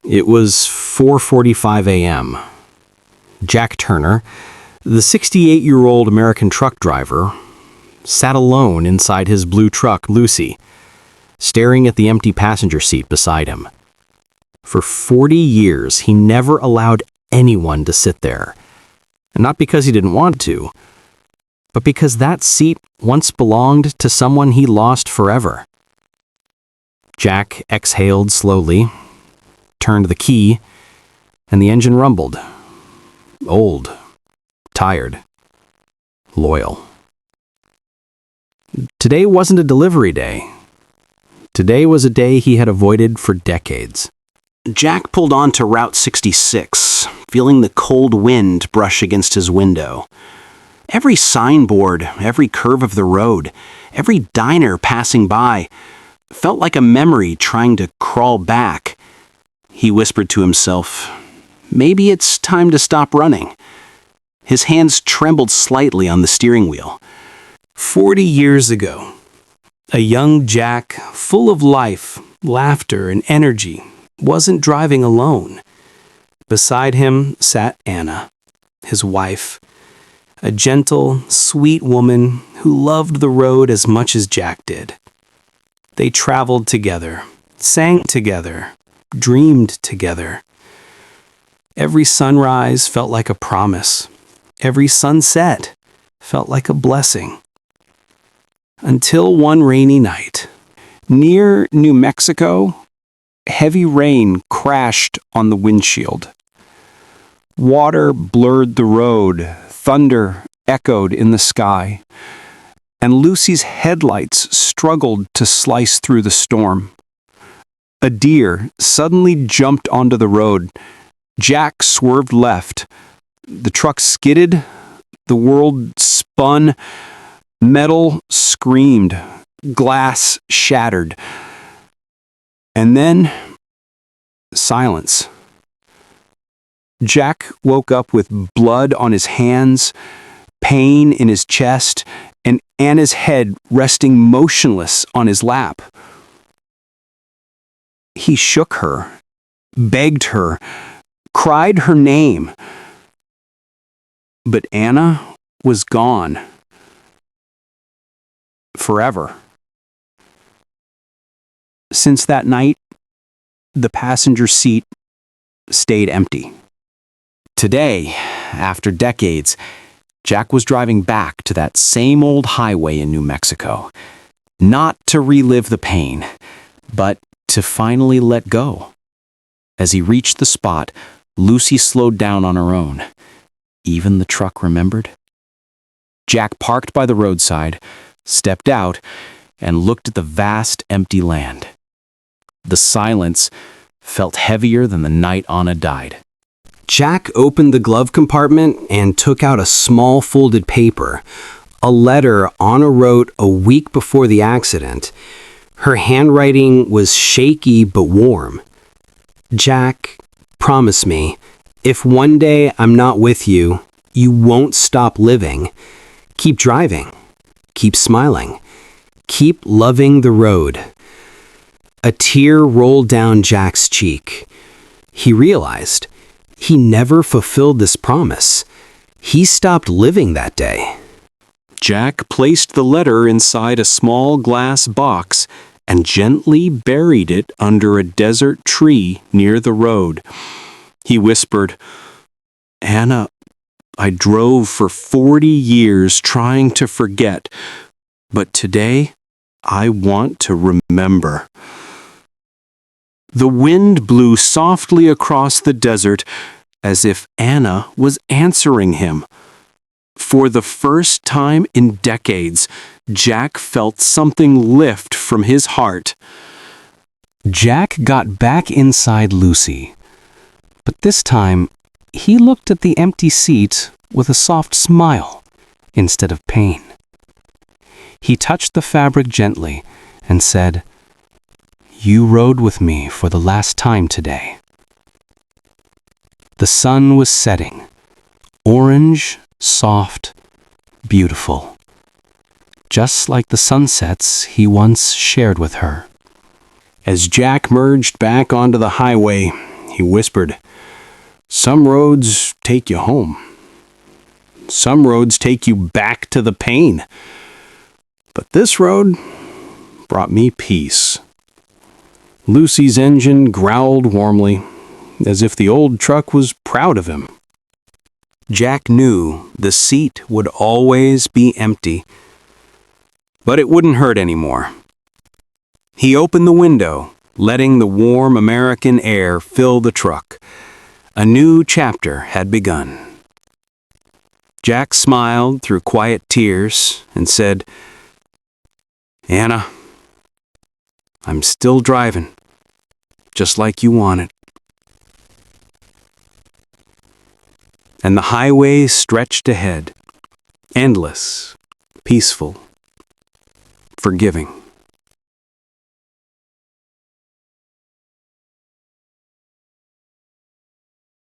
It was 4:45 a.m. Jack Turner, the 68-year-old American truck driver, sat alone inside his blue truck, Lucy, staring at the empty passenger seat beside him. For 40 years, he never allowed anyone to sit there. And not because he didn't want to, but because that seat once belonged to someone he lost forever. Jack exhaled slowly, turned the key, and the engine rumbled. Old, tired, loyal. Today wasn't a delivery day. Today was a day he had avoided for decades. Jack pulled onto Route 66, feeling the cold wind brush against his window. Every signboard, every curve of the road, every diner passing by felt like a memory trying to crawl back. He whispered to himself, maybe it's time to stop running. His hands trembled slightly on the steering wheel. 40 years ago, a young Jack, full of life, laughter, and energy, wasn't driving alone. Beside him sat Anna, his wife, a gentle, sweet woman who loved the road as much as Jack did. They traveled together, sang together, dreamed together. Every sunrise felt like a promise. Every sunset felt like a blessing. Until one rainy night, near New Mexico, heavy rain crashed on the windshield. Water blurred the road, thunder echoed in the sky, and Lucy's headlights struggled to slice through the storm. A deer suddenly jumped onto the road. Jack swerved left. The truck skidded. The world spun. Metal screamed. Glass shattered. And then, silence. Jack woke up with blood on his hands, pain in his chest, and Anna's head resting motionless on his lap. He shook her, begged her, cried her name. But Anna was gone. Forever. Since that night, the passenger seat stayed empty. Today, after decades, Jack was driving back to that same old highway in New Mexico, not to relive the pain, but to finally let go. As he reached the spot, Lucy slowed down on her own. Even the truck remembered. Jack parked by the roadside, stepped out, and looked at the vast, empty land. The silence felt heavier than the night Anna died. Jack opened the glove compartment and took out a small folded paper, a letter Anna wrote a week before the accident. Her handwriting was shaky but warm. Jack, promise me, if one day I'm not with you, you won't stop living. Keep driving. Keep smiling. Keep loving the road. A tear rolled down Jack's cheek. He realized he never fulfilled this promise. He stopped living that day. Jack placed the letter inside a small glass box and gently buried it under a desert tree near the road. He whispered, "Anna, I drove for 40 years trying to forget, but today I want to remember." The wind blew softly across the desert as if Anna was answering him. For the first time in decades, Jack felt something lift from his heart. Jack got back inside Lucy, but this time he looked at the empty seat with a soft smile instead of pain. He touched the fabric gently and said, "You rode with me for the last time today." The sun was setting, orange, soft, beautiful, just like the sunsets he once shared with her. As Jack merged back onto the highway, he whispered, "Some roads take you home. Some roads take you back to the pain. But this road brought me peace." Lucy's engine growled warmly, as if the old truck was proud of him. Jack knew the seat would always be empty, but it wouldn't hurt anymore. He opened the window, letting the warm American air fill the truck. A new chapter had begun. Jack smiled through quiet tears and said, "Anna, I'm still driving, just like you wanted." And the highway stretched ahead, endless, peaceful, forgiving.